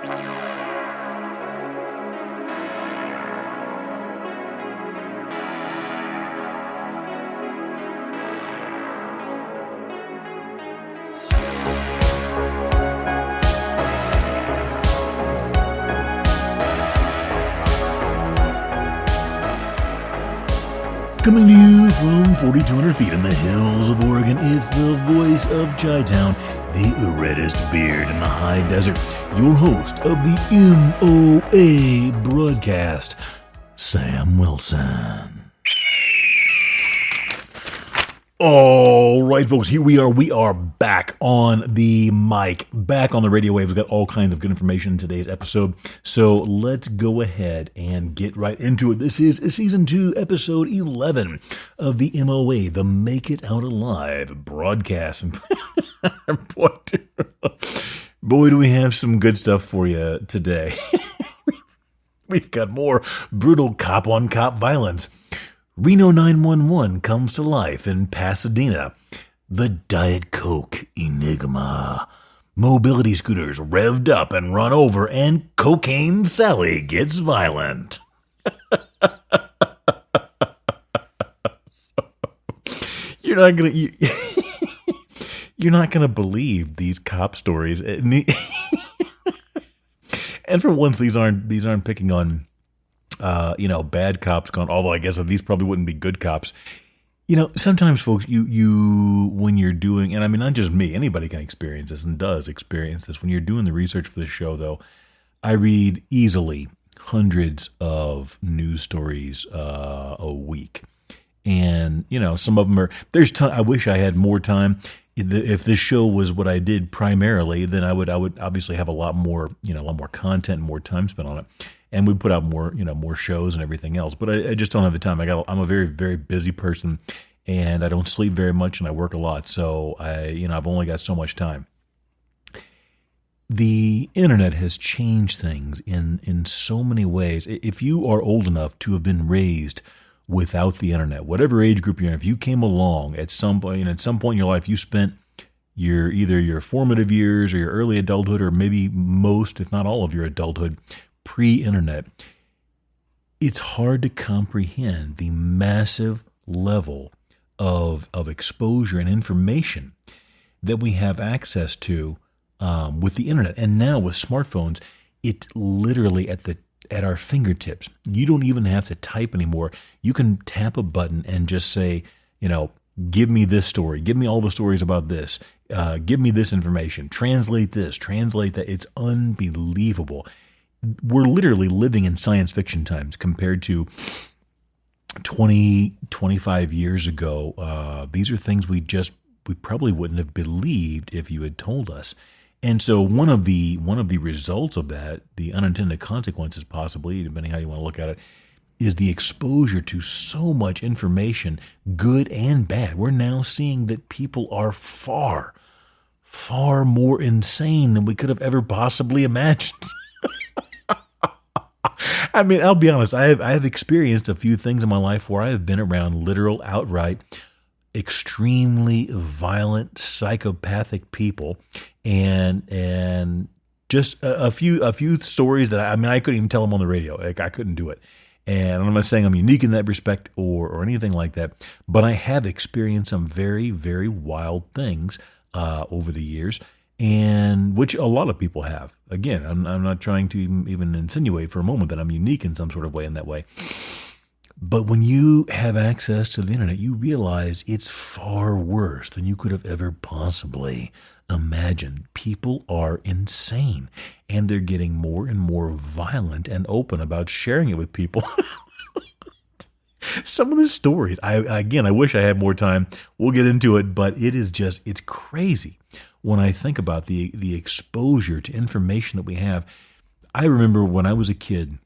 Coming to you from 4,200 feet in the hills of Oregon, it's the voice of Chi-Town, the reddest beard in the high desert, your host of the M.O.A. broadcast, Sam Wilson. All right, folks, here we are. We are back on the mic, back on the radio waves. We've got all kinds of good information in today's episode, so let's go ahead and get right into it. This is Season 2, Episode 11 of the M.O.A., the Make It Out Alive broadcast. Boy, do we have some good stuff for you today. We've got more brutal cop-on-cop violence. Reno 911 comes to life in Pasadena. The Diet Coke Enigma. Mobility scooters revved up and run over, and Cocaine Sally gets violent. You're not gonna believe these cop stories. And for once, these aren't picking on bad cops gone, although I guess these probably wouldn't be good cops. Sometimes folks, you when you're doing, and I mean, not just me, anybody can experience this and does experience this. When you're doing the research for the show, though, I read easily hundreds of news stories a week. And, some of them are, I wish I had more time. If this show was what I did primarily, then I would obviously have a lot more content and more time spent on it. And we put out more shows and everything else. But I just don't have the time. I'm a very, very busy person, and I don't sleep very much, and I work a lot. So I've only got so much time. The internet has changed things in so many ways. If you are old enough to have been raised without the internet, whatever age group you're in, if you came along at some point in your life, you spent either your formative years or your early adulthood, or maybe most, if not all of your adulthood, pre-internet, it's hard to comprehend the massive level of exposure and information that we have access to with the internet. And now with smartphones, it's literally at our fingertips. You don't even have to type anymore. You can tap a button and just say, give me this story. Give me all the stories about this. Give me this information. Translate this. Translate that. It's unbelievable. We're literally living in science fiction times compared to 20, 25 years ago. These are things we probably wouldn't have believed if you had told us. And so one of the results of that, the unintended consequences possibly, depending how you want to look at it, is the exposure to so much information, good and bad. We're now seeing that people are far, far more insane than we could have ever possibly imagined. I mean, I'll be honest, I have experienced a few things in my life where I have been around literal, outright, extremely violent, psychopathic people, and just a few stories that I couldn't even tell them on the radio. Like, I couldn't do it. And I'm not saying I'm unique in that respect or anything like that, but I have experienced some very, very wild things over the years, and which a lot of people have. Again, I'm not trying to even insinuate for a moment that I'm unique in some sort of way in that way. But when you have access to the internet, you realize it's far worse than you could have ever possibly imagined. People are insane, and they're getting more and more violent and open about sharing it with people. Some of the stories, I wish I had more time. We'll get into it, but it's crazy when I think about the exposure to information that we have. I remember when I was a kid,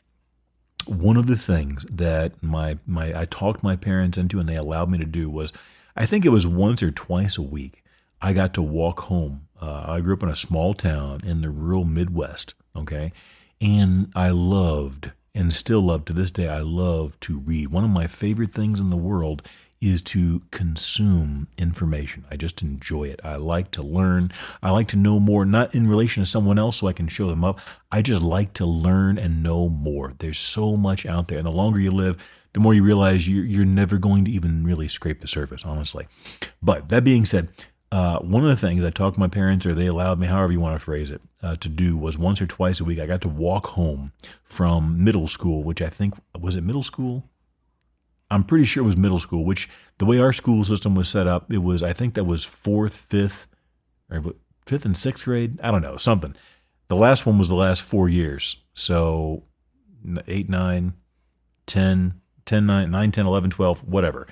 one of the things that I talked my parents into and they allowed me to do was, I think it was once or twice a week, I got to walk home. I grew up in a small town in the rural Midwest, okay? And I loved, and still love to this day, I love to read. One of my favorite things in the world is to consume information. I just enjoy it. I like to learn. I like to know more, not in relation to someone else so I can show them up. I just like to learn and know more. There's so much out there. And the longer you live, the more you realize you're never going to even really scrape the surface, honestly. But that being said, one of the things I talked to my parents, or they allowed me, however you want to phrase it, to do was once or twice a week, I got to walk home from middle school, which I think, was it middle school? I'm pretty sure it was middle school, which the way our school system was set up, it was, I think that was fifth and sixth grade. I don't know, something. The last one was the last 4 years. So 8, 9, 10, 9, 10, 11, 12, whatever.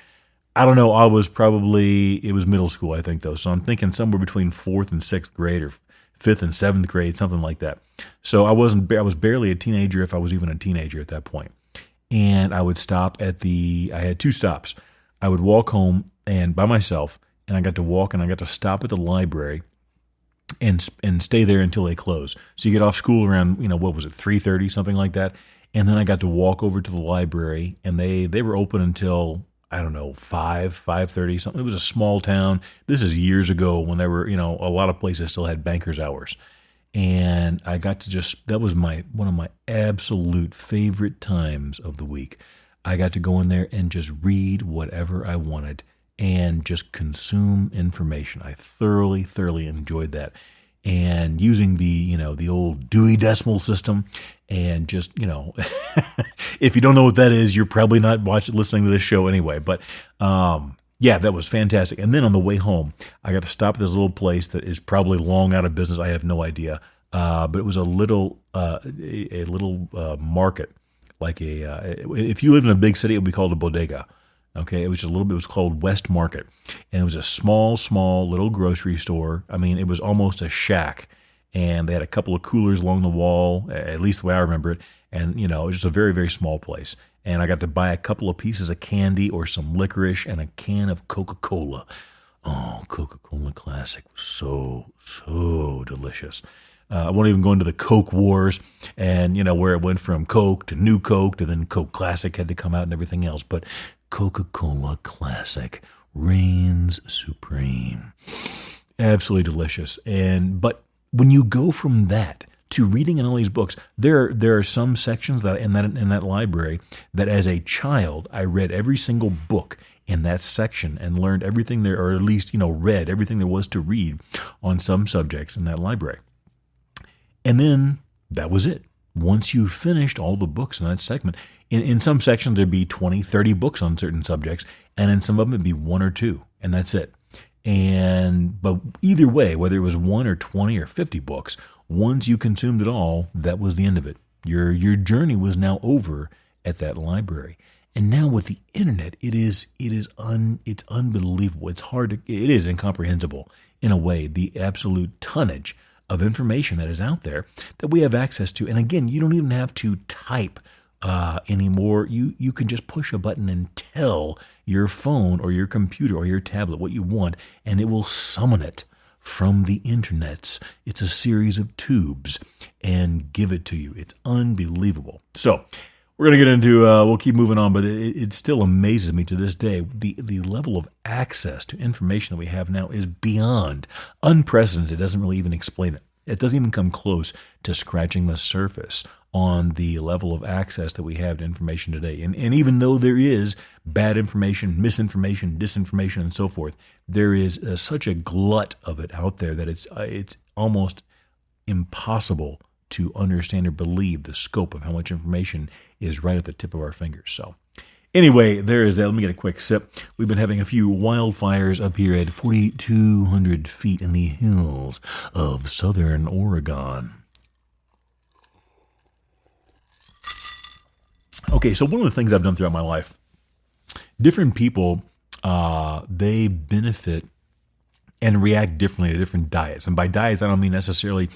I don't know. It was middle school, I think, though. So I'm thinking somewhere between 4th and 6th grade, or 5th and 7th grade, something like that. So I was barely a teenager, if I was even a teenager at that point. And I would stop I had 2 stops. I would walk home and by myself, and I got to walk and I got to stop at the library and stay there until they close. So you get off school around, what was it, 3:30, something like that. And then I got to walk over to the library, and they were open until, I don't know, 5:30, something. It was a small town. This is years ago when there were, a lot of places still had banker's hours. And I got to that was one of my absolute favorite times of the week. I got to go in there and just read whatever I wanted and just consume information. I thoroughly, thoroughly enjoyed that. And using the old Dewey Decimal System, and just, if you don't know what that is, you're probably not listening to this show anyway. But yeah, that was fantastic. And then on the way home, I got to stop at this little place that is probably long out of business. I have no idea, but it was a little market, like if you lived in a big city, it would be called a bodega. Okay, it was just a little bit. It was called West Market, and it was a small little grocery store. I mean, it was almost a shack, and they had a couple of coolers along the wall, at least the way I remember it. And it was just a very, very small place. And I got to buy a couple of pieces of candy or some licorice and a can of Coca-Cola. Oh, Coca-Cola Classic was so delicious. I won't even go into the Coke wars and, where it went from Coke to New Coke to then Coke Classic had to come out and everything else. But Coca-Cola Classic reigns supreme. Absolutely delicious. But when you go from that to reading in all these books, there are some sections that in that library that as a child I read every single book in that section and learned everything there, or at least read everything there was to read on some subjects in that library. And then that was it. Once you finished all the books in that segment, in some sections there'd be 20, 30 books on certain subjects, and in some of them it'd be 1 or 2, and that's it. But either way, whether it was 1 or 20 or 50 books, once you consumed it all, that was the end of it. Your journey was now over at that library. And now with the internet, it's unbelievable. It is incomprehensible in a way, the absolute tonnage of information that is out there that we have access to. And again, you don't even have to type anymore. You can just push a button and tell your phone or your computer or your tablet what you want, and it will summon it from the internets. It's a series of tubes and give it to you. It's unbelievable. So we're going to get into, we'll keep moving on, but it still amazes me to this day. The level of access to information that we have now is beyond unprecedented. It doesn't really even explain it. It doesn't even come close to scratching the surface on the level of access that we have to information today. And even though there is bad information, misinformation, disinformation, and so forth, there is such a glut of it out there that it's almost impossible to understand or believe the scope of how much information is right at the tip of our fingers. So anyway, there is that. Let me get a quick sip. We've been having a few wildfires up here at 4,200 feet in the hills of southern Oregon. Okay, so one of the things I've done throughout my life, different people, they benefit and react differently to different diets. And by diets, I don't mean necessarily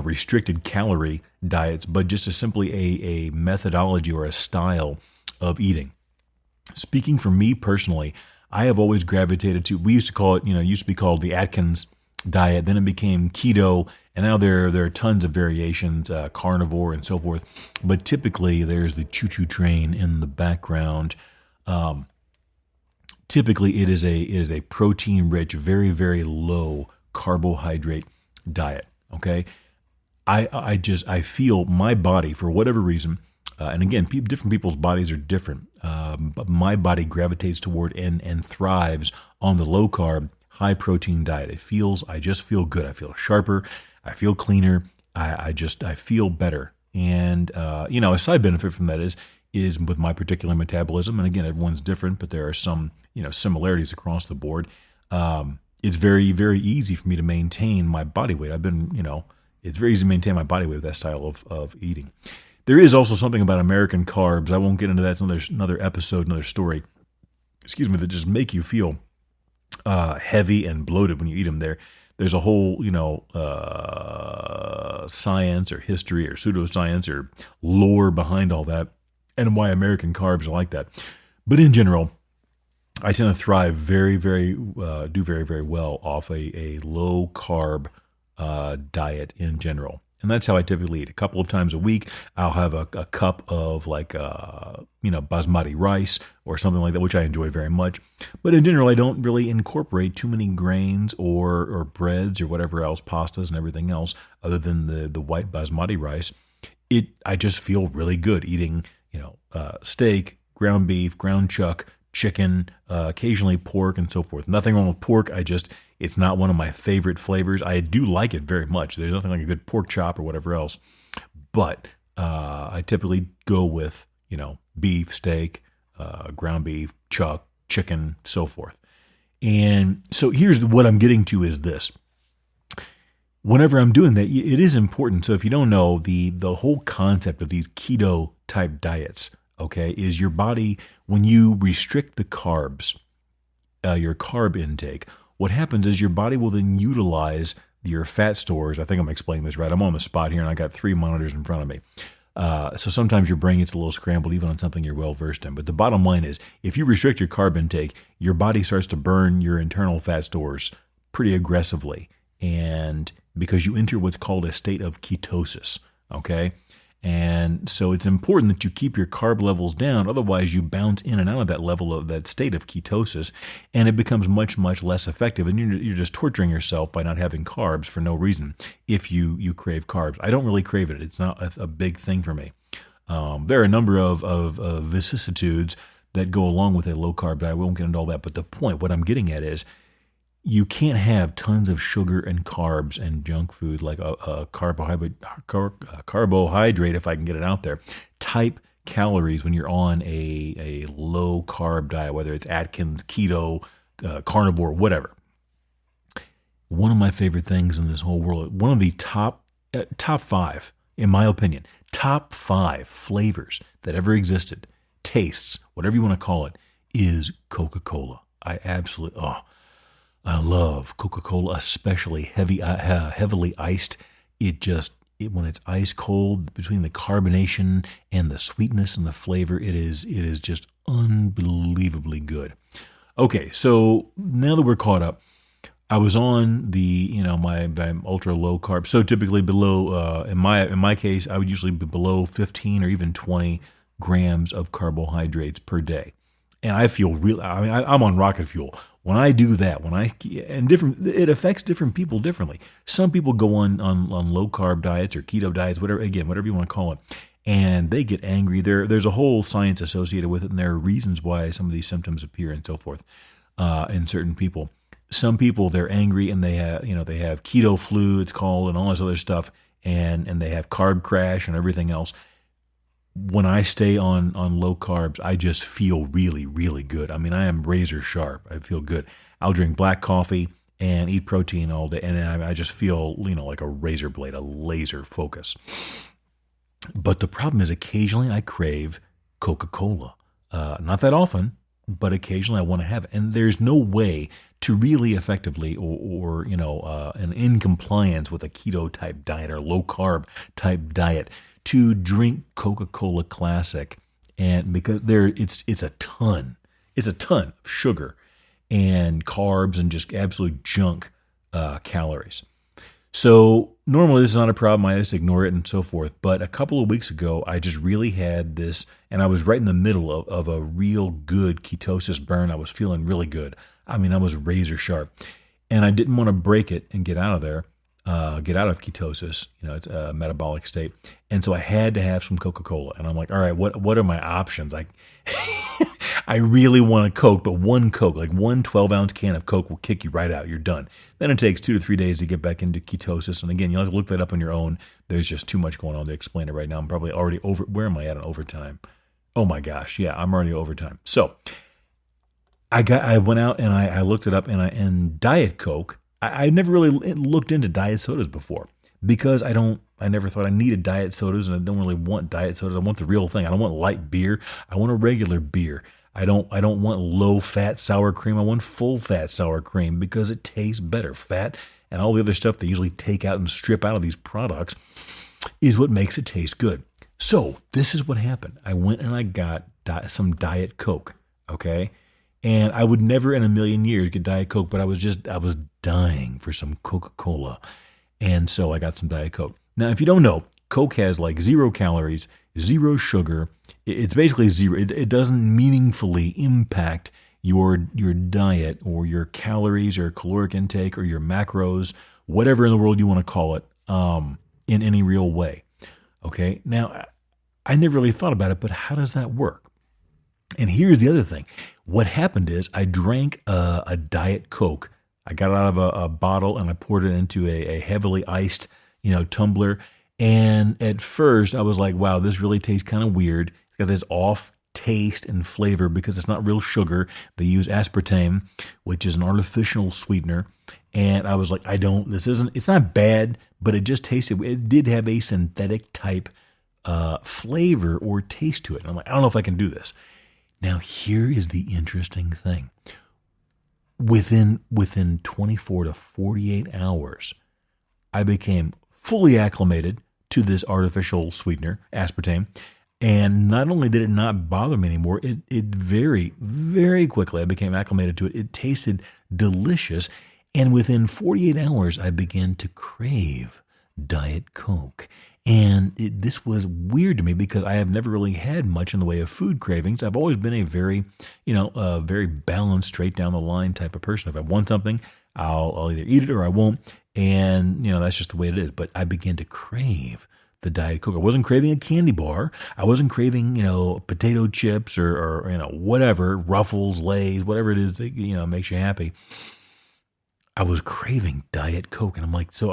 restricted calorie diets, but just simply a methodology or a style of eating. Speaking for me personally, I have always gravitated to, we used to call it, it used to be called the Atkins diet, then it became keto, and now there are tons of variations, carnivore and so forth. But typically there's the choo-choo train in the background. typically it is a protein rich, very, very low carbohydrate diet. Okay. I feel my body, for whatever reason, and again, different people's bodies are different, but my body gravitates toward and thrives on the low carb, high protein diet. I just feel good. I feel sharper. I feel cleaner. I feel better. And, a side benefit from that is with my particular metabolism. And again, everyone's different, but there are some, similarities across the board. It's very, very easy for me to maintain my body weight. It's very easy to maintain my body weight with that style of eating. There is also something about American carbs. I won't get into that. It's another episode, another story, that just make you feel heavy and bloated when you eat them. There's a whole, science or history or pseudoscience or lore behind all that and why American carbs are like that. But in general, I tend to thrive do very, very well off a low carb diet in general. And that's how I typically eat. A couple of times a week, I'll have a cup of basmati rice or something like that, which I enjoy very much. But in general, I don't really incorporate too many grains or breads or whatever else, pastas and everything else, other than the white basmati rice. I just feel really good eating, steak, ground beef, ground chuck, chicken, occasionally pork, and so forth. Nothing wrong with pork. It's not one of my favorite flavors. I do like it very much. There's nothing like a good pork chop or whatever else. But I typically go with, beef, steak, ground beef, chuck, chicken, so forth. And so here's what I'm getting to is this. Whenever I'm doing that, it is important. So if you don't know, the whole concept of these keto type diets, okay, is your body, when you restrict the carbs, your carb intake, what happens is your body will then utilize your fat stores. I think I'm explaining this right. I'm on the spot here and I got 3 monitors in front of me. So sometimes your brain gets a little scrambled even on something you're well versed in. But the bottom line is, if you restrict your carb intake, your body starts to burn your internal fat stores pretty aggressively. And because you enter what's called a state of ketosis, okay? And so it's important that you keep your carb levels down. Otherwise, you bounce in and out of that level of that state of ketosis, and it becomes much, much less effective. And you're just torturing yourself by not having carbs for no reason if you crave carbs. I don't really crave it. It's not a big thing for me. There are a number of vicissitudes that go along with a low-carb diet. We won't get into all that. But the point, what I'm getting at is, you can't have tons of sugar and carbs and junk food like a carbohydrate, if I can get it out there, type calories when you're on a low carb diet, whether it's Atkins, keto, carnivore, whatever. One of my favorite things in this whole world, one of the top 5, in my opinion, top 5 flavors that ever existed, tastes, whatever you want to call it, is Coca-Cola. I love Coca-Cola, especially heavily iced. When it's ice cold, between the carbonation and the sweetness and the flavor, it is just unbelievably good. Okay, so now that we're caught up, I was on my ultra low carb. So typically below, in my case, I would usually be below 15 or even 20 grams of carbohydrates per day. And I feel I'm on rocket fuel. When I do that, it affects different people differently. Some people go on low carb diets or keto diets, whatever you want to call it, and they get angry. There's a whole science associated with it, and there are reasons why some of these symptoms appear and so forth in certain people. Some people, they're angry and they have keto flu, it's called, and all this other stuff, and they have carb crash and everything else. When I stay on low carbs, I just feel really, really good. I mean, I am razor sharp. I feel good. I'll drink black coffee and eat protein all day, and I just feel, like a razor blade, a laser focus. But the problem is occasionally I crave Coca-Cola. Not that often, but occasionally I want to have it. And there's no way to really effectively or in compliance with a keto type diet or low carb type diet to drink Coca-Cola Classic, and because it's a ton of sugar and carbs and just absolute junk calories. So normally this is not a problem. I just ignore it and so forth. But a couple of weeks ago, I just really had this, and I was right in the middle of a real good ketosis burn. I was feeling really good. I mean, I was razor sharp, and I didn't want to break it and get out of there, get out of ketosis. It's a metabolic state, and so I had to have some Coca-Cola. And I'm like, all right, what are my options? I really want a Coke, but one Coke, like one 12-ounce can of Coke will kick you right out. You're done. Then it takes 2 to 3 days to get back into ketosis. And again, you'll have to look that up on your own. There's just too much going on to explain it right now. I'm probably already over. Where am I at on overtime? Oh my gosh. Yeah, I'm already overtime. So I went out and I looked it up, and Diet Coke, I never really looked into diet sodas before because I never thought I needed diet sodas, and I don't really want diet sodas. I want the real thing. I don't want light beer. I want a regular beer. I don't want low-fat sour cream. I want full-fat sour cream because it tastes better. Fat and all the other stuff they usually take out and strip out of these products is what makes it taste good. So this is what happened. I went and I got some Diet Coke, okay? And I would never in a million years get Diet Coke, but I was dying for some Coca-Cola. And so I got some Diet Coke. Now, if you don't know, Coke has like 0 calories, 0 sugar. It's basically zero. It doesn't meaningfully impact your diet or your calories or caloric intake or your macros, whatever in the world you want to call it, in any real way. Okay. Now, I never really thought about it, but how does that work? And here's the other thing. What happened is I drank a Diet Coke. I got it out of a bottle and I poured it into a heavily iced, tumbler. And at first I was like, wow, this really tastes kind of weird. It's got this off taste and flavor because it's not real sugar. They use aspartame, which is an artificial sweetener. And I was like, it's not bad, but it just it did have a synthetic type flavor or taste to it. And I'm like, I don't know if I can do this. Now, here is the interesting thing. Within 24 to 48 hours, I became fully acclimated to this artificial sweetener, aspartame. And not only did it not bother me anymore, it very, very quickly, I became acclimated to it. It tasted delicious. And within 48 hours, I began to crave Diet Coke. And this was weird to me because I have never really had much in the way of food cravings. I've always been a very, very balanced, straight down the line type of person. If I want something, I'll either eat it or I won't. And, that's just the way it is. But I began to crave the Diet Coke. I wasn't craving a candy bar. I wasn't craving, potato chips or whatever, Ruffles, Lay's, whatever it is that, makes you happy. I was craving Diet Coke. And I'm like, so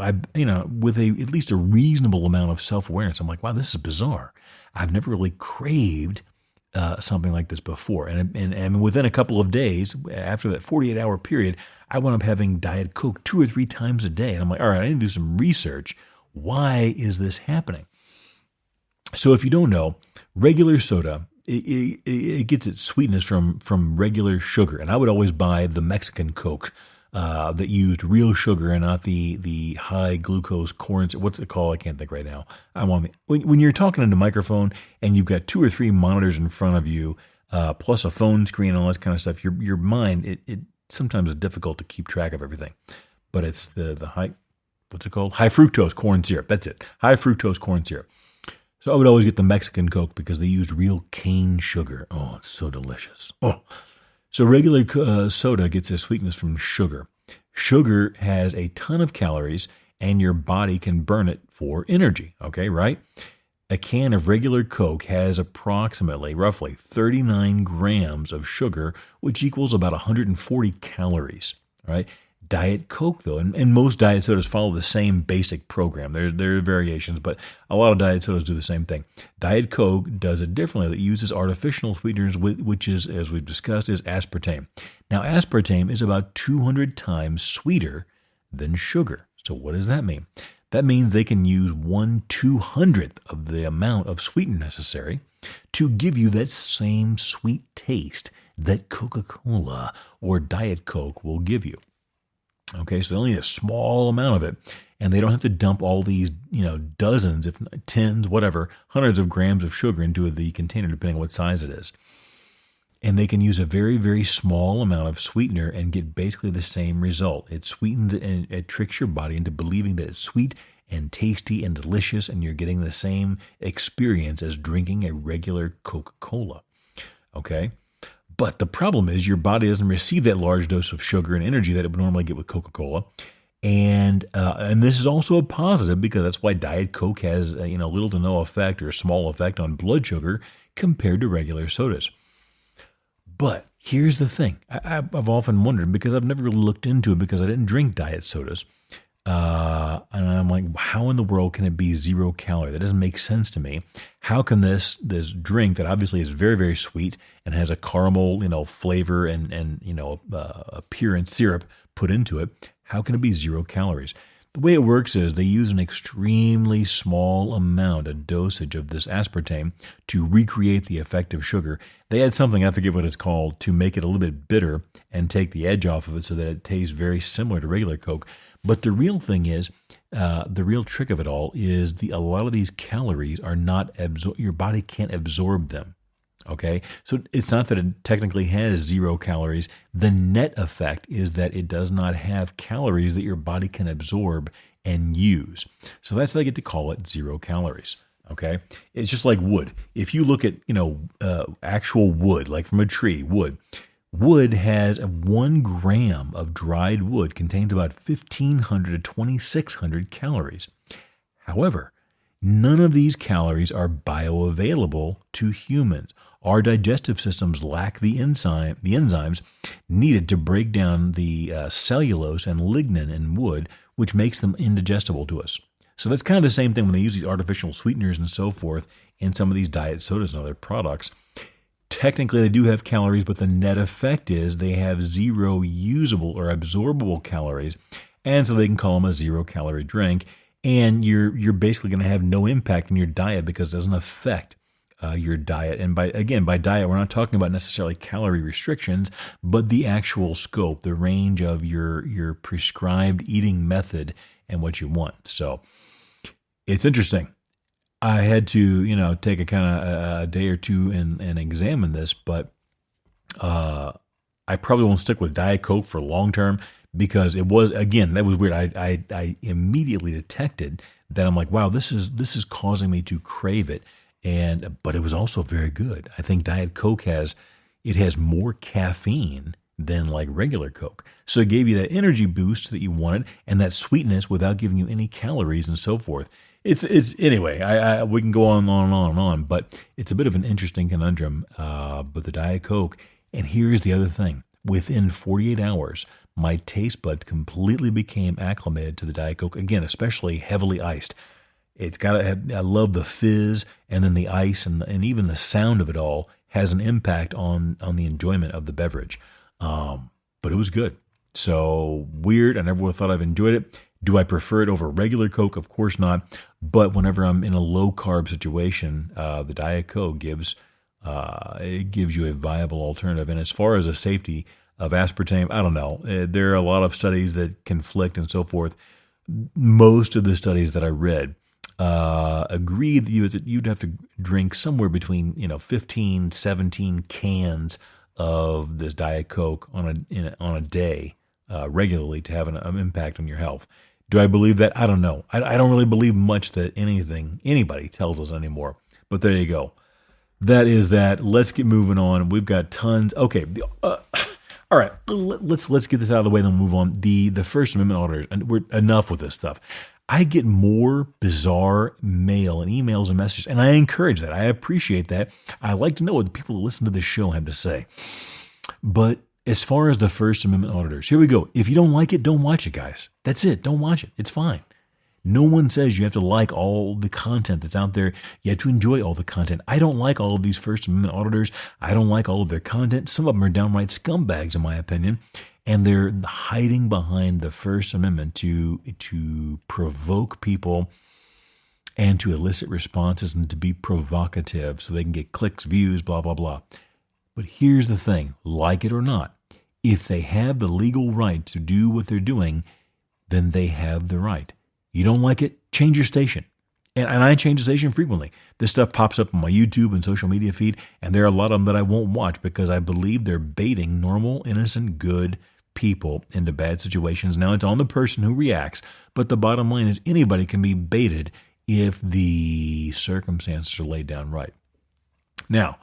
with at least a reasonable amount of self-awareness, I'm like, wow, this is bizarre. I've never really craved something like this before. And within a couple of days, after that 48-hour period, I wound up having Diet Coke 2 or 3 times a day. And I'm like, all right, I need to do some research. Why is this happening? So if you don't know, regular soda, it gets its sweetness from regular sugar. And I would always buy the Mexican Coke that used real sugar and not the high glucose corn. What's it called? I can't think right now. When you're talking into a microphone and you've got 2 or 3 monitors in front of you, plus a phone screen and all that kind of stuff, your mind, it sometimes is difficult to keep track of everything. But it's the high, what's it called? High fructose corn syrup. That's it. High fructose corn syrup. So I would always get the Mexican Coke because they used real cane sugar. Oh, it's so delicious. Oh. So regular soda gets its sweetness from sugar. Sugar has a ton of calories, and your body can burn it for energy. Okay, right? A can of regular Coke has roughly 39 grams of sugar, which equals about 140 calories. Right? Diet Coke, though, and most diet sodas follow the same basic program. There are variations, but a lot of diet sodas do the same thing. Diet Coke does it differently. It uses artificial sweeteners, which is, as we've discussed, is aspartame. Now, aspartame is about 200 times sweeter than sugar. So what does that mean? That means they can use 1/200th of the amount of sweetener necessary to give you that same sweet taste that Coca-Cola or Diet Coke will give you. Okay, so they only need a small amount of it, and they don't have to dump all these, dozens, if not tens, whatever, hundreds of grams of sugar into the container, depending on what size it is. And they can use a very, very small amount of sweetener and get basically the same result. It sweetens and it tricks your body into believing that it's sweet and tasty and delicious, and you're getting the same experience as drinking a regular Coca-Cola. Okay? But the problem is your body doesn't receive that large dose of sugar and energy that it would normally get with Coca-Cola. And this is also a positive because that's why Diet Coke has little to no effect or a small effect on blood sugar compared to regular sodas. But here's the thing. I've often wondered, because I've never really looked into it because I didn't drink diet sodas. And I'm like, how in the world can it be 0 calorie? That doesn't make sense to me. How can this drink that obviously is very, very sweet and has a caramel, flavor and appearance syrup put into it, how can it be 0 calories? The way it works is they use an extremely small amount, a dosage of this aspartame to recreate the effect of sugar. They add something, I forget what it's called, to make it a little bit bitter and take the edge off of it so that it tastes very similar to regular Coke. But the real thing is, the real trick of it all is a lot of these calories are not your body can't absorb them. Okay, so it's not that it technically has 0 calories. The net effect is that it does not have calories that your body can absorb and use. So that's why I get to call it 0 calories. Okay, it's just like wood. If you look at actual wood, like from a tree, wood has 1 gram of dried wood contains about 1,500 to 2,600 calories. However, none of these calories are bioavailable to humans. Our digestive systems lack the enzymes needed to break down the cellulose and lignin in wood, which makes them indigestible to us. So that's kind of the same thing when they use these artificial sweeteners and so forth in some of these diet sodas and other products. Technically, they do have calories, but the net effect is they have 0 usable or absorbable calories, and so they can call them a 0 calorie drink. And you're basically going to have no impact on your diet because it doesn't affect your diet. And by diet, we're not talking about necessarily calorie restrictions, but the actual scope, the range of your prescribed eating method and what you want. So it's interesting. I had to, take a kind of a day or two and examine this, but I probably won't stick with Diet Coke for long term because it was, again, that was weird. I immediately detected that I'm like, wow, this is causing me to crave it. But it was also very good. I think Diet Coke has more caffeine than like regular Coke. So it gave you that energy boost that you wanted and that sweetness without giving you any calories and so forth. It's anyway, we can go on and on and on and on, but it's a bit of an interesting conundrum. But the Diet Coke, and here's the other thing. Within 48 hours, my taste buds completely became acclimated to the Diet Coke. Again, especially heavily iced. I love the fizz, and then the ice and even the sound of it all has an impact on the enjoyment of the beverage. But it was good. So weird. I never would have thought I've enjoyed it. Do I prefer it over regular Coke? Of course not. But whenever I'm in a low carb situation, the Diet Coke gives you a viable alternative. And as far as the safety of aspartame, I don't know. There are a lot of studies that conflict and so forth. Most of the studies that I read agreed that you'd have to drink somewhere between 15, 17 cans of this Diet Coke on a day regularly to have an impact on your health. Do I believe that? I don't know. I don't really believe much that anybody tells us anymore. But there you go. That is that. Let's get moving on. We've got tons. Okay. All right. Let's get this out of the way, then we'll move on. The First Amendment auditors, and we're enough with this stuff. I get more bizarre mail and emails and messages, and I encourage that. I appreciate that. I like to know what the people who listen to this show have to say. But as far as the First Amendment auditors, here we go. If you don't like it, don't watch it, guys. That's it. Don't watch it. It's fine. No one says you have to like all the content that's out there. You have to enjoy all the content. I don't like all of these First Amendment auditors. I don't like all of their content. Some of them are downright scumbags, in my opinion. And they're hiding behind the First Amendment to provoke people and to elicit responses and to be provocative so they can get clicks, views, blah, blah, blah. But here's the thing, like it or not, if they have the legal right to do what they're doing, then they have the right. You don't like it? Change your station. And I change the station frequently. This stuff pops up on my YouTube and social media feed, and there are a lot of them that I won't watch because I believe they're baiting normal, innocent, good people into bad situations. Now, it's on the person who reacts, but the bottom line is anybody can be baited if the circumstances are laid down right. Now,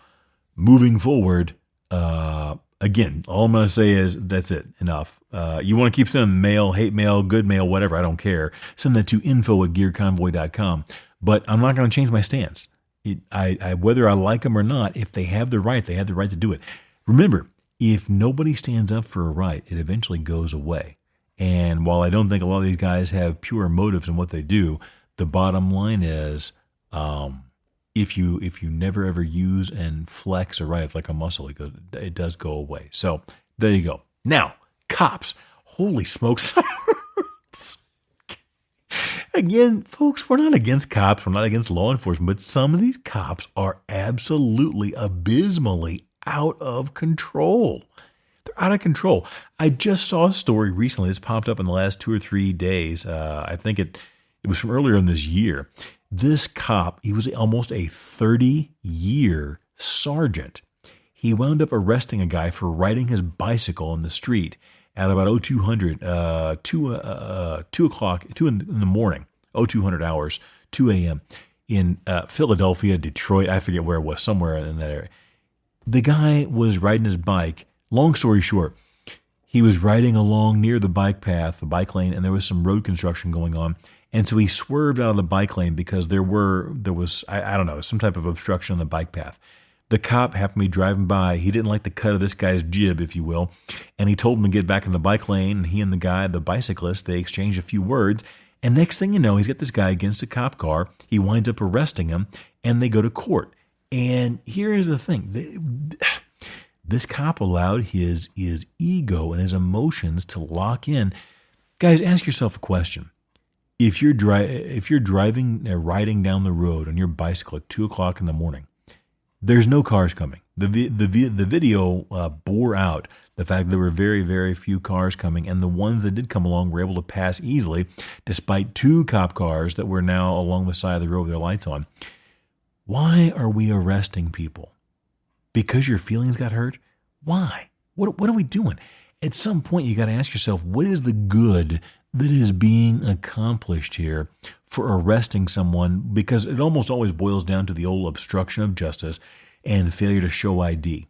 moving forward, again, all I'm going to say is that's it. Enough. You want to keep sending mail, hate mail, good mail, whatever. I don't care. Send that to info@gearconvoy.com. But I'm not going to change my stance. Whether I like them or not, if they have the right, they have the right to do it. Remember, if nobody stands up for a right, it eventually goes away. And while I don't think a lot of these guys have pure motives in what they do, the bottom line is, if you never ever use and flex a right, it's like a muscle. It does go away. So there you go. Now, cops. Holy smokes. Again, folks, we're not against cops. We're not against law enforcement. But some of these cops are absolutely abysmally out of control. They're out of control. I just saw a story recently that's popped up in the last 2 or 3 days. I think it was from earlier in this year. This cop, he was almost a 30-year sergeant. He wound up arresting a guy for riding his bicycle in the street at about 2 in the morning, 0200 hours, 2 a.m. in Philadelphia, Detroit, I forget where it was, somewhere in that area. The guy was riding his bike. Long story short, he was riding along near the bike path, the bike lane, and there was some road construction going on. And so he swerved out of the bike lane because there was I don't know, some type of obstruction on the bike path. The cop happened to be driving by. He didn't like the cut of this guy's jib, if you will, and he told him to get back in the bike lane. And he and the guy, the bicyclist, they exchanged a few words. And next thing you know, he's got this guy against a cop car. He winds up arresting him, and they go to court. And here's the thing. This cop allowed his ego and his emotions to lock in. Guys, ask yourself a question. If you're driving or riding down the road on your bicycle at 2 o'clock in the morning, there's no cars coming. The video bore out the fact that there were very, very few cars coming, and the ones that did come along were able to pass easily, despite 2 cop cars that were now along the side of the road with their lights on. Why are we arresting people? Because your feelings got hurt? Why? What are we doing? At some point, you got to ask yourself, what is the good that is being accomplished here for arresting someone? Because it almost always boils down to the old obstruction of justice and failure to show ID.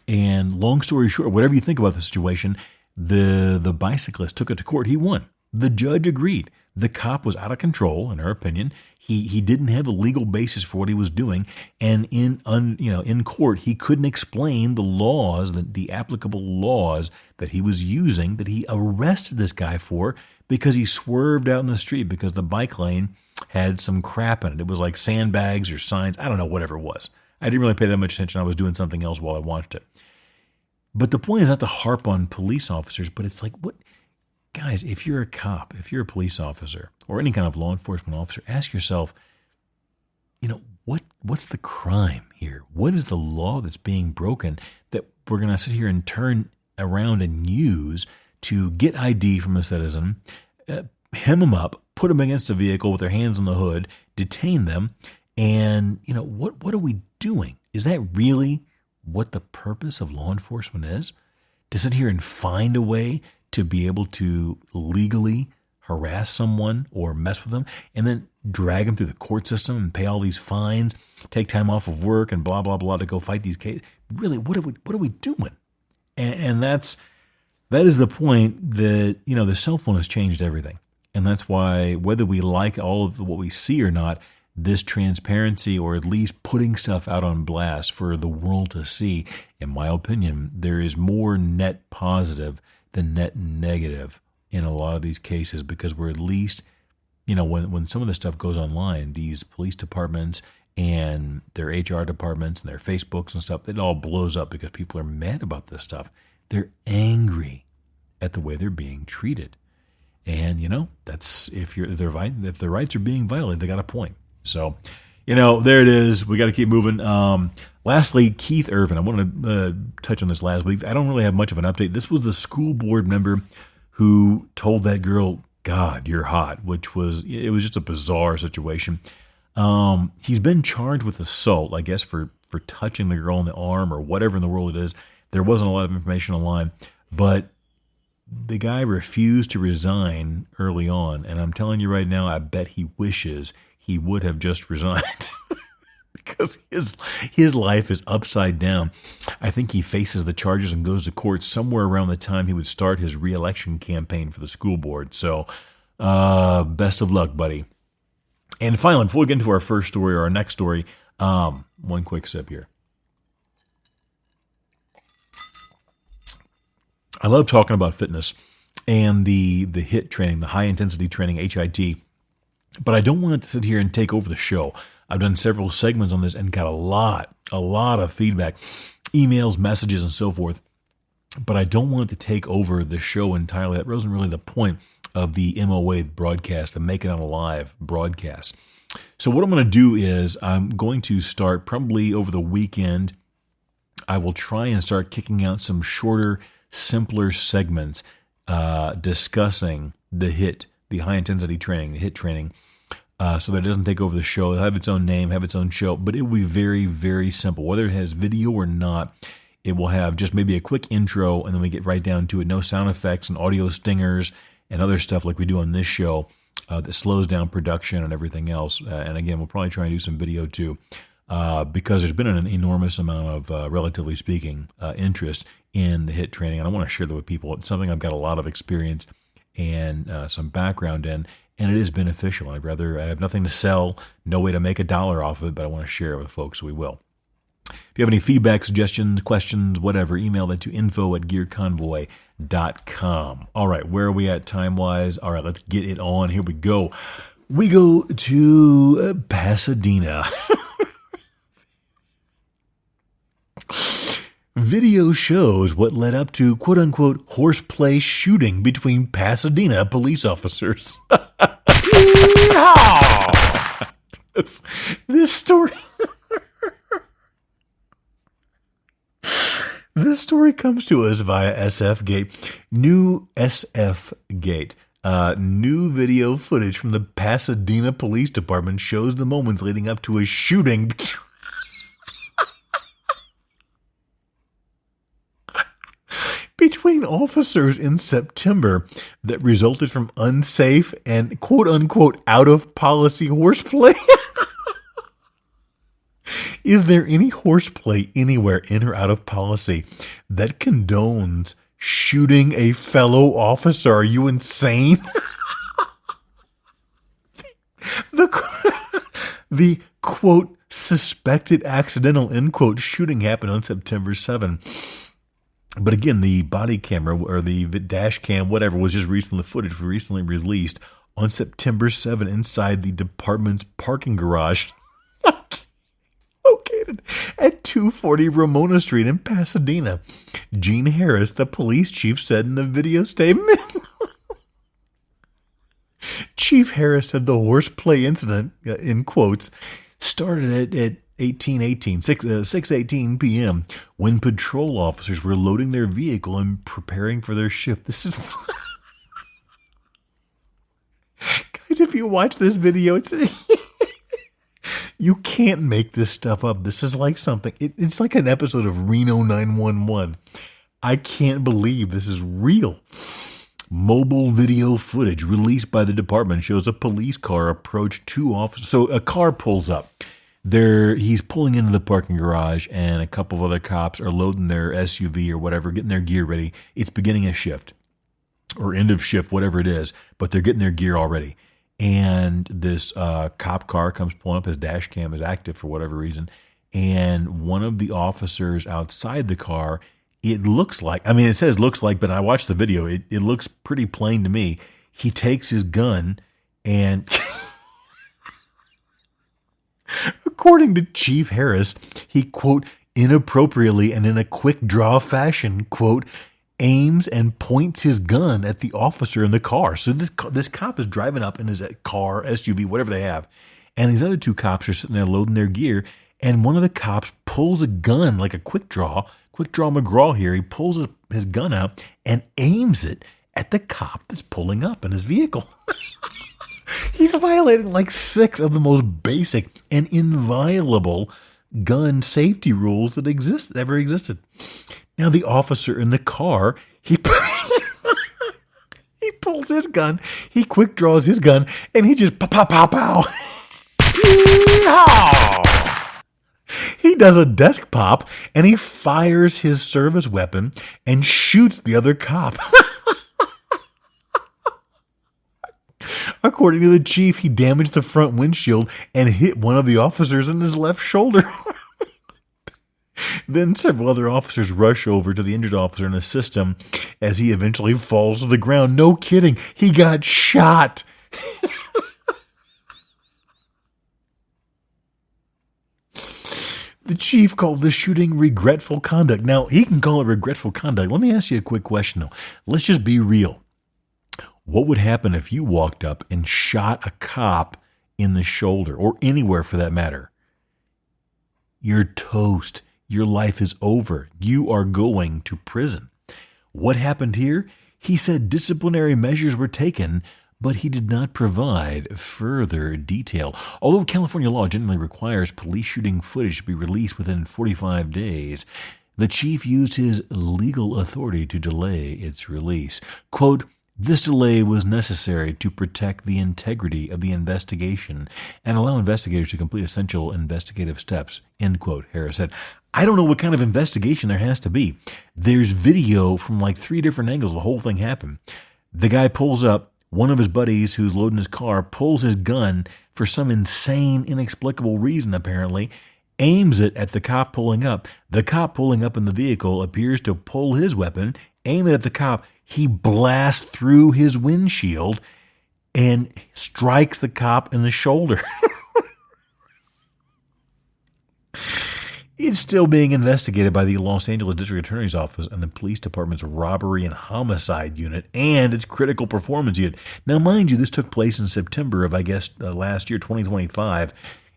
And long story short, whatever you think about the situation, the bicyclist took it to court. He won. The judge agreed. The cop was out of control, in her opinion. He didn't have a legal basis for what he was doing, and in court he couldn't explain the laws, the applicable laws that he was using, that he arrested this guy for, because he swerved out in the street because the bike lane had some crap in it. It was like sandbags or signs. I don't know, whatever it was. I didn't really pay that much attention. I was doing something else while I watched it. But the point is not to harp on police officers, but it's like, what? Guys, if you're a cop, if you're a police officer, or any kind of law enforcement officer, ask yourself, what's the crime here? What is the law that's being broken that we're going to sit here and turn around and use to get ID from a citizen, hem them up, put them against a vehicle with their hands on the hood, detain them, and, what are we doing? Is that really what the purpose of law enforcement is? To sit here and find a way to be able to legally harass someone or mess with them and then drag them through the court system and pay all these fines, take time off of work and blah, blah, blah to go fight these cases. Really, what are we doing? And that is the point that, the cell phone has changed everything. And that's why, whether we like all of what we see or not, this transparency, or at least putting stuff out on blast for the world to see, in my opinion, there is more net positive than net negative in a lot of these cases, because we're at least, when some of this stuff goes online, these police departments and their HR departments and their Facebooks and stuff, it all blows up because people are mad about this stuff. They're angry at the way they're being treated. And, that's if their rights are being violated, they got a point. So, there it is. We got to keep moving. Lastly, Keith Irvin. I want to touch on this last week. I don't really have much of an update. This was the school board member who told that girl, God, you're hot, it was just a bizarre situation. He's been charged with assault, I guess, for touching the girl in the arm or whatever in the world it is. There wasn't a lot of information online, but the guy refused to resign early on. And I'm telling you right now, I bet he wishes he would have just resigned because his life is upside down. I think he faces the charges and goes to court somewhere around the time he would start his re-election campaign for the school board. So, best of luck, buddy. And finally, before we get into our first story or our next story, one quick sip here. I love talking about fitness and the HIIT training, the high intensity training, HIT, but I don't want it to sit here and take over the show. I've done several segments on this and got a lot of feedback, emails, messages, and so forth, but I don't want it to take over the show entirely. That wasn't really the point of the M.O.A. broadcast, the Make It On Alive broadcast. So what I'm going to do is I'm going to start probably over the weekend. I will try and start kicking out some shorter, simpler segments discussing the HIIT, the high intensity training, the HIIT training, so that it doesn't take over the show. It'll have its own name, have its own show, but it will be very, very simple. Whether it has video or not, it will have just maybe a quick intro, and then we get right down to it. No sound effects and audio stingers and other stuff like we do on this show that slows down production and everything else. And again, we'll probably try and do some video too, because there's been an enormous amount of, relatively speaking, interest in the HIIT training. And I want to share that with people. It's something I've got a lot of experience and some background in, and it is beneficial. I have nothing to sell, no way to make $1 off of it, but I want to share it with folks, so we will. If you have any feedback, suggestions, questions, whatever, email that to info@gearconvoy.com. All right, where are we at time-wise? All right, let's get it on. Here we go. We go to Pasadena. Video shows what led up to quote-unquote horseplay shooting between Pasadena police officers. This story... This story comes to us via SF Gate. New SF Gate. New video footage from the Pasadena Police Department shows the moments leading up to a shooting between officers in September that resulted from unsafe and quote-unquote out-of-policy horseplay. Is there any horseplay anywhere in or out of policy that condones shooting a fellow officer? Are you insane? The quote suspected accidental end quote shooting happened on September 7. But again, the body camera or the dash cam, whatever, was just recently released on September 7 inside the department's parking garage. Located at 240 Ramona Street in Pasadena. Gene Harris, the police chief, said in the video statement. Chief Harris said the horseplay incident, in quotes, started at 6:18 p.m. when patrol officers were loading their vehicle and preparing for their shift. This is... Guys, if you watch this video, it's... You can't make this stuff up. This is like something. It's like an episode of Reno 911. I can't believe this is real. Mobile video footage released by the department shows a police car approach two officers. So a car pulls up. He's pulling into the parking garage, and a couple of other cops are loading their SUV or whatever, getting their gear ready. It's beginning a shift or end of shift, whatever it is, but they're getting their gear already. And this cop car comes pulling up. His dash cam is active for whatever reason. And one of the officers outside the car, it looks like, it says looks like, but I watched the video. It looks pretty plain to me. He takes his gun and, according to Chief Harris, he, quote, inappropriately and in a quick draw fashion, quote, aims and points his gun at the officer in the car. So this cop is driving up in his car, SUV, whatever they have, and these other two cops are sitting there loading their gear, and one of the cops pulls a gun, like a quick draw McGraw here. He pulls his gun out and aims it at the cop that's pulling up in his vehicle. He's violating like 6 of the most basic and inviolable gun safety rules that ever existed. Now the officer in the car, he pulls his gun, he quick draws his gun, and he just pow, pow, pow, pow. He does a desk pop, and he fires his service weapon and shoots the other cop. According to the chief, he damaged the front windshield and hit one of the officers in his left shoulder. Then several other officers rush over to the injured officer and assist him as he eventually falls to the ground. No kidding, he got shot. The chief called the shooting regretful conduct. Now, he can call it regretful conduct. Let me ask you a quick question, though. Let's just be real. What would happen if you walked up and shot a cop in the shoulder, or anywhere for that matter? You're toast. Your life is over. You are going to prison. What happened here? He said disciplinary measures were taken, but he did not provide further detail. Although California law generally requires police shooting footage to be released within 45 days, the chief used his legal authority to delay its release. Quote, "This delay was necessary to protect the integrity of the investigation and allow investigators to complete essential investigative steps," end quote, Harris said. I don't know what kind of investigation there has to be. There's video from like 3 different angles the whole thing happened. The guy pulls up. One of his buddies who's loading his car pulls his gun for some insane, inexplicable reason, apparently, aims it at the cop pulling up. The cop pulling up in the vehicle appears to pull his weapon, aim it at the cop. He blasts through his windshield and strikes the cop in the shoulder. It's still being investigated by the Los Angeles District Attorney's Office and the Police Department's Robbery and Homicide Unit and its Critical Performance Unit. Now, mind you, this took place in September of, last year, 2025,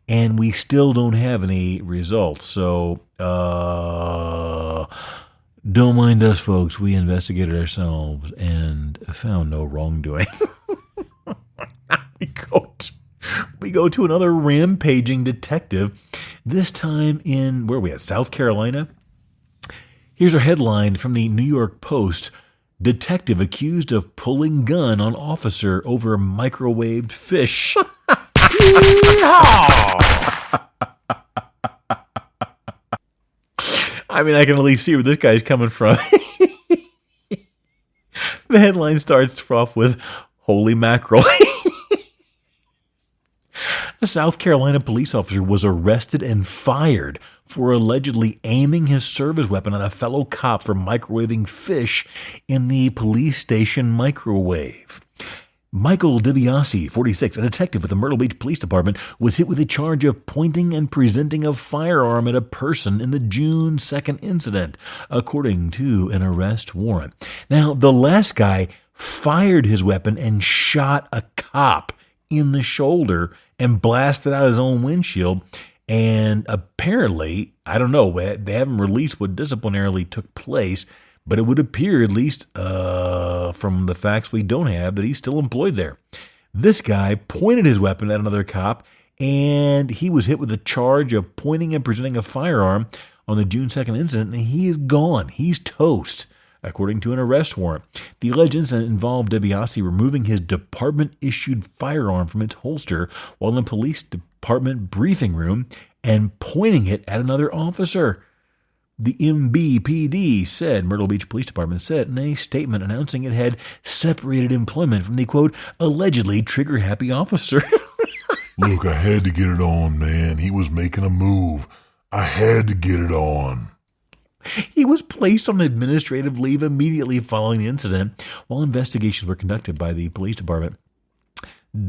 and we still don't have any results. So, don't mind us, folks. We investigated ourselves and found no wrongdoing. We go to another rampaging detective, this time in, where are we at, South Carolina? Here's a headline from the New York Post. Detective accused of pulling gun on officer over microwaved fish. I mean, I can at least see where this guy's coming from. The headline starts off with, "Holy mackerel." A South Carolina police officer was arrested and fired for allegedly aiming his service weapon at a fellow cop for microwaving fish in the police station microwave. Michael DiBiase, 46, a detective with the Myrtle Beach Police Department, was hit with a charge of pointing and presenting a firearm at a person in the June 2nd incident, according to an arrest warrant. Now, the last guy fired his weapon and shot a cop in the shoulder and blasted out his own windshield. And apparently, I don't know, they haven't released what disciplinarily took place, but it would appear, at least from the facts we don't have, that he's still employed there. This guy pointed his weapon at another cop, and he was hit with a charge of pointing and presenting a firearm on the June 2nd incident, and he is gone. He's toast, according to an arrest warrant. The alleged incident involved DiBiase removing his department-issued firearm from its holster while in the police department briefing room and pointing it at another officer. The MBPD said, Myrtle Beach Police Department said in a statement announcing it had separated employment from the, quote, allegedly trigger-happy officer. Look, I had to get it on, man. He was making a move. I had to get it on. He was placed on administrative leave immediately following the incident while investigations were conducted by the police department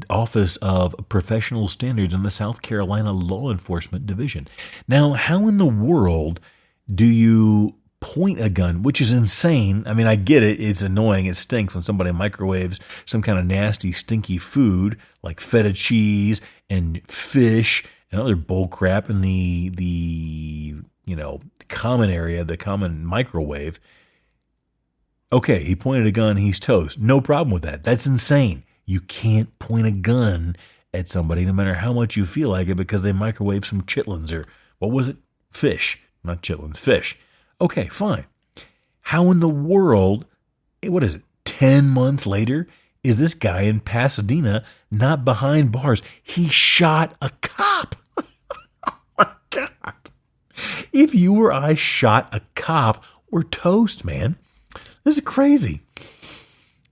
Office of Professional Standards in the South Carolina Law Enforcement Division. Now, how in the world do you point a gun, which is insane? I mean, I get it. It's annoying. It stinks when somebody microwaves some kind of nasty, stinky food like feta cheese and fish and other bull crap in the common area, the common microwave. Okay, he pointed a gun. He's toast. No problem with that. That's insane. You can't point a gun at somebody no matter how much you feel like it because they microwave some chitlins or, what was it? Fish. Not chitlins, fish. Okay, fine. How in the world, what is it, 10 months later, is this guy in Pasadena not behind bars? He shot a cop. Oh my God. If you or I shot a cop, we're toast, man. This is crazy.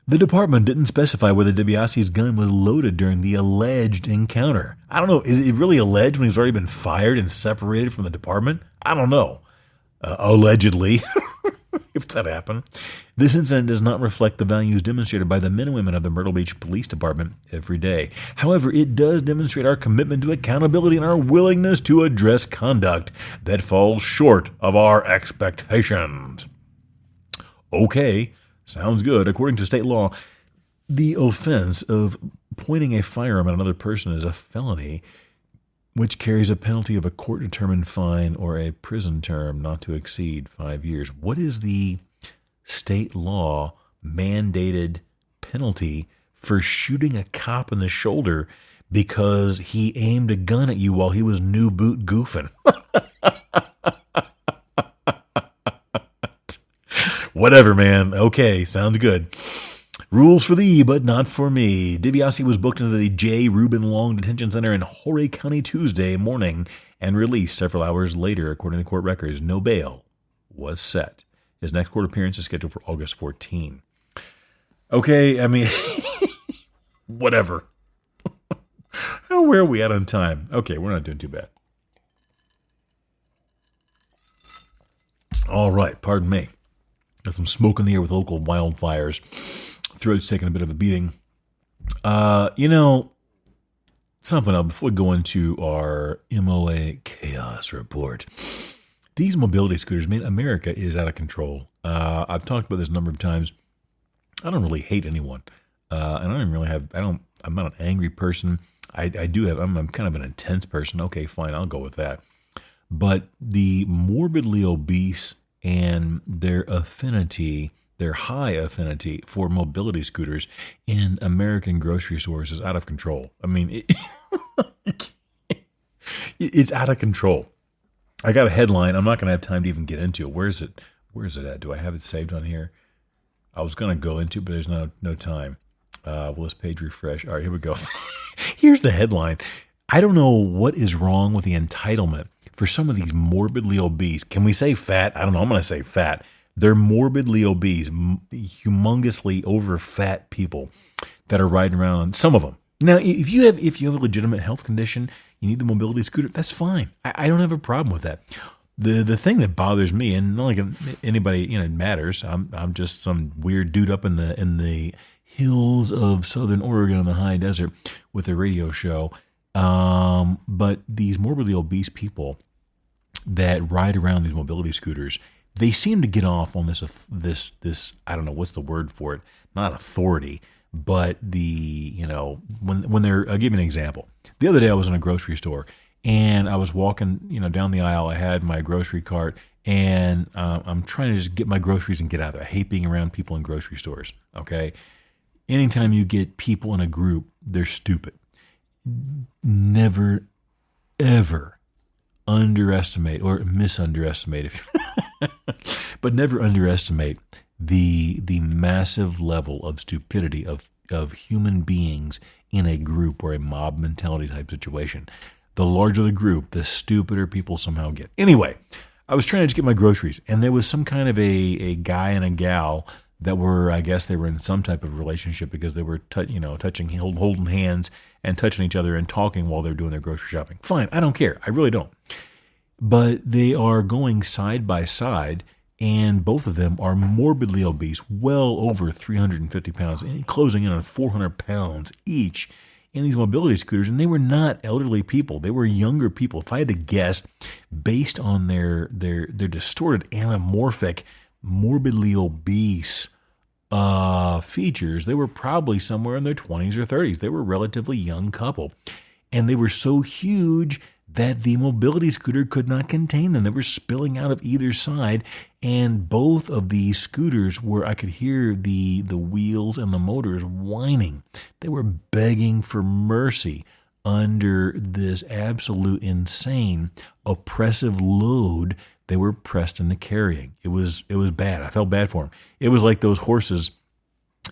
The department didn't specify whether DiBiase's gun was loaded during the alleged encounter. I don't know. Is it really alleged when he's already been fired and separated from the department? I don't know. Allegedly, if that happened. This incident does not reflect the values demonstrated by the men and women of the Myrtle Beach Police Department every day. However, it does demonstrate our commitment to accountability and our willingness to address conduct that falls short of our expectations. Okay. Sounds good. According to state law, the offense of pointing a firearm at another person is a felony, which carries a penalty of a court-determined fine or a prison term not to exceed 5 years. What is the state law mandated penalty for shooting a cop in the shoulder because he aimed a gun at you while he was new boot goofing? Whatever, man. Okay, sounds good. Rules for thee, but not for me. DiBiase was booked into the J. Reuben Long Detention Center in Horry County Tuesday morning and released several hours later, according to court records. No bail was set. His next court appearance is scheduled for August 14. Okay, I mean, whatever. Where are we at on time? Okay, we're not doing too bad. All right, pardon me. Got some smoke in the air with local wildfires. Throat's taking a bit of a beating. Something else before we go into our M.O.A. chaos report. These mobility scooters, man, America is out of control. I've talked about this a number of times. I don't really hate anyone. And I don't even really I'm not an angry person. I'm kind of an intense person. Okay, fine, I'll go with that. But the morbidly obese and their high affinity for mobility scooters in American grocery stores is out of control. I mean, it's out of control. I got a headline. I'm not going to have time to even get into it. Where is it at? Do I have it saved on here? I was going to go into it, but there's no time. Will this page refresh? All right, here we go. Here's the headline. I don't know what is wrong with the entitlement for some of these morbidly obese. Can we say fat? I don't know. I'm going to say fat. They're morbidly obese, humongously over fat people that are riding around. Some of them. Now, if you have a legitimate health condition, you need the mobility scooter, that's fine. I don't have a problem with that. The thing that bothers me, and not like anybody it matters. I'm just some weird dude up in the hills of southern Oregon in the high desert with a radio show. But these morbidly obese people that ride around these mobility scooters, they seem to get off on this I don't know what's the word for it, not authority, but when they're, I'll give you an example. The other day I was in a grocery store and I was walking down the aisle. I had my grocery cart and I'm trying to just get my groceries and get out of there. I hate being around people in grocery stores. Okay, anytime you get people in a group, they're stupid. Never ever underestimate or misunderestimate, but never underestimate the massive level of stupidity of human beings in a group or a mob mentality type situation. The larger the group, the stupider people somehow get. Anyway, I was trying to just get my groceries, and there was some kind of a guy and a gal that were, I guess they were in some type of relationship because they were touching, holding hands and touching each other and talking while they're doing their grocery shopping. Fine, I don't care. I really don't. But they are going side by side, and both of them are morbidly obese, well over 350 pounds, closing in on 400 pounds each in these mobility scooters. And they were not elderly people. They were younger people. If I had to guess, based on their distorted, anamorphic, morbidly obese features, they were probably somewhere in their 20s or 30s. They were a relatively young couple. And they were so huge that the mobility scooter could not contain them. They were spilling out of either side, and both of these scooters I could hear the wheels and the motors whining. They were begging for mercy under this absolute insane, oppressive load they were pressed into carrying. It was bad. I felt bad for them. It was like those horses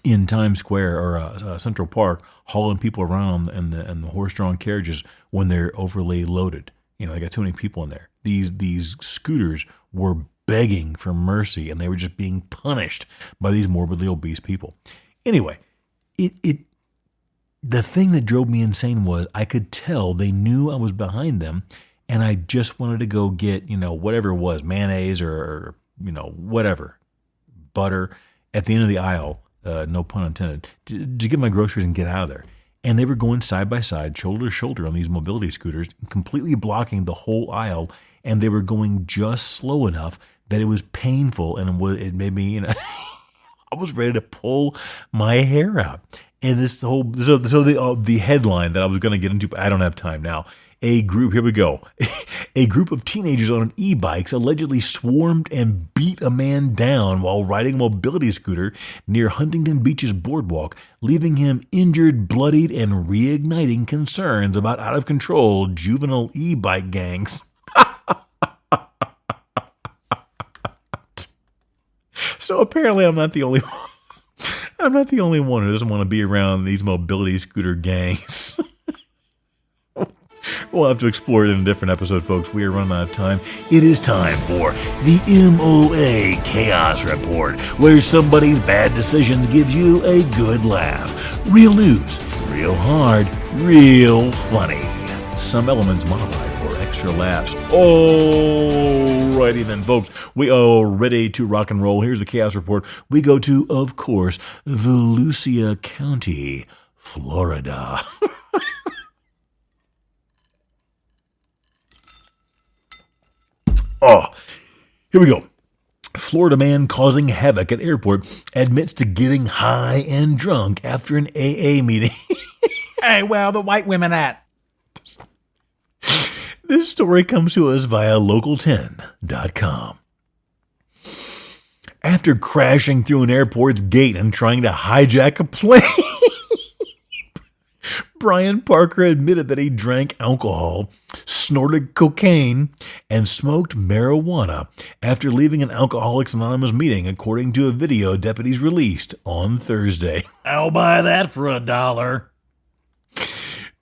in Times Square or Central Park hauling people around in the horse-drawn carriages when they're overly loaded. They got too many people in there. These scooters were begging for mercy, and they were just being punished by these morbidly obese people. Anyway, the thing that drove me insane was I could tell they knew I was behind them, and I just wanted to go get, whatever it was, mayonnaise or whatever, butter at the end of the aisle, no pun intended, to get my groceries and get out of there. And they were going side by side, shoulder to shoulder on these mobility scooters, completely blocking the whole aisle, and they were going just slow enough that it was painful, and it made me, I was ready to pull my hair out. And the headline that I was going to get into, but I don't have time now. Here we go. A group of teenagers on e-bikes allegedly swarmed and beat a man down while riding a mobility scooter near Huntington Beach's boardwalk, leaving him injured, bloodied, and reigniting concerns about out-of-control juvenile e-bike gangs. So apparently I'm not the only one. I'm not the only one who doesn't want to be around these mobility scooter gangs. We'll have to explore it in a different episode, folks. We are running out of time. It is time for the M.O.A. Chaos Report, where somebody's bad decisions gives you a good laugh. Real news, real hard, real funny. Some elements modified for extra laughs. Alrighty then, folks. We are ready to rock and roll. Here's the Chaos Report. We go to, of course, Volusia County, Florida. Here we go. Florida man causing havoc at airport admits to getting high and drunk after an AA meeting. Hey, where are the white women at? This story comes to us via local10.com. After crashing through an airport's gate and trying to hijack a plane, Brian Parker admitted that he drank alcohol, snorted cocaine, and smoked marijuana after leaving an Alcoholics Anonymous meeting, according to a video deputies released on Thursday. I'll buy that for $1.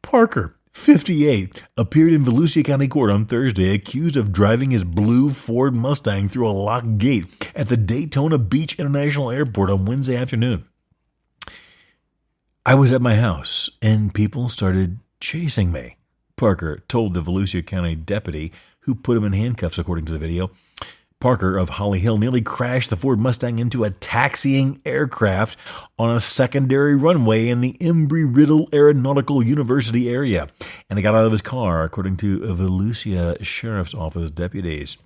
Parker, 58, appeared in Volusia County Court on Thursday accused of driving his blue Ford Mustang through a locked gate at the Daytona Beach International Airport on Wednesday afternoon. I was at my house, and people started chasing me, Parker told the Volusia County deputy who put him in handcuffs, according to the video. Parker of Holly Hill nearly crashed the Ford Mustang into a taxiing aircraft on a secondary runway in the Embry-Riddle Aeronautical University area, and he got out of his car, according to Volusia Sheriff's Office deputies.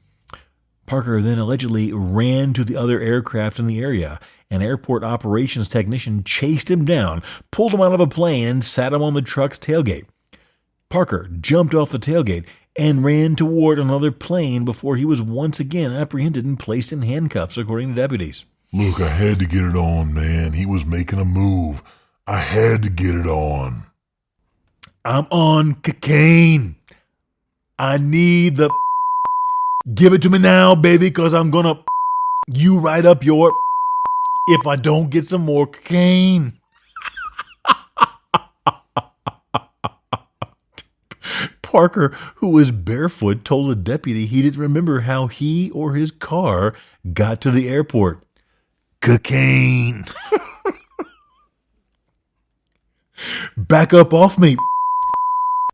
Parker then allegedly ran to the other aircraft in the area. An airport operations technician chased him down, pulled him out of a plane, and sat him on the truck's tailgate. Parker jumped off the tailgate and ran toward another plane before he was once again apprehended and placed in handcuffs, according to deputies. Look, I had to get it on, man. He was making a move. I had to get it on. I'm on cocaine. I need the... Give it to me now, baby, because I'm going to... You right up your... If I don't get some more cocaine. Parker, who was barefoot, told a deputy he didn't remember how he or his car got to the airport. Cocaine. Back up off me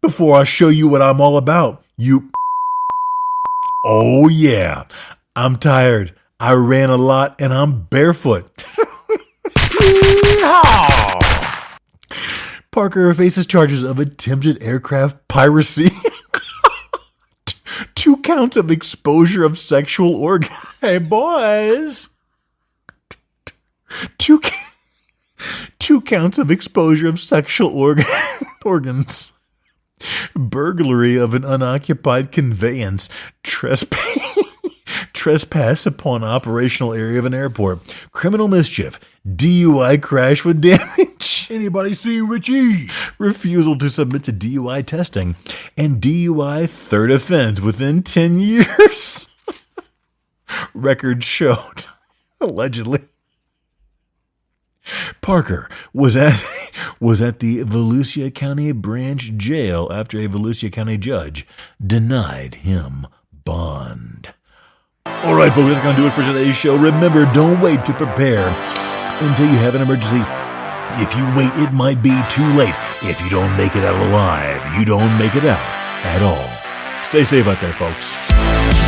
before I show you what I'm all about. You... Oh, yeah. I'm tired. I ran a lot and I'm barefoot. Parker faces charges of attempted aircraft piracy, 2 counts of exposure of sexual organs. Hey, boys. 2 counts of exposure of sexual organs. Burglary of an unoccupied conveyance. Trespass upon operational area of an airport. Criminal mischief. DUI crash with damage. Anybody see Richie? Refusal to submit to DUI testing. And DUI third offense within 10 years. Records showed. Allegedly. Parker was at the Volusia County Branch Jail after a Volusia County judge denied him bond. All right, folks, that's going to do it for today's show. Remember, don't wait to prepare until you have an emergency. If you wait, it might be too late. If you don't make it out alive, you don't make it out at all. Stay safe out there, folks.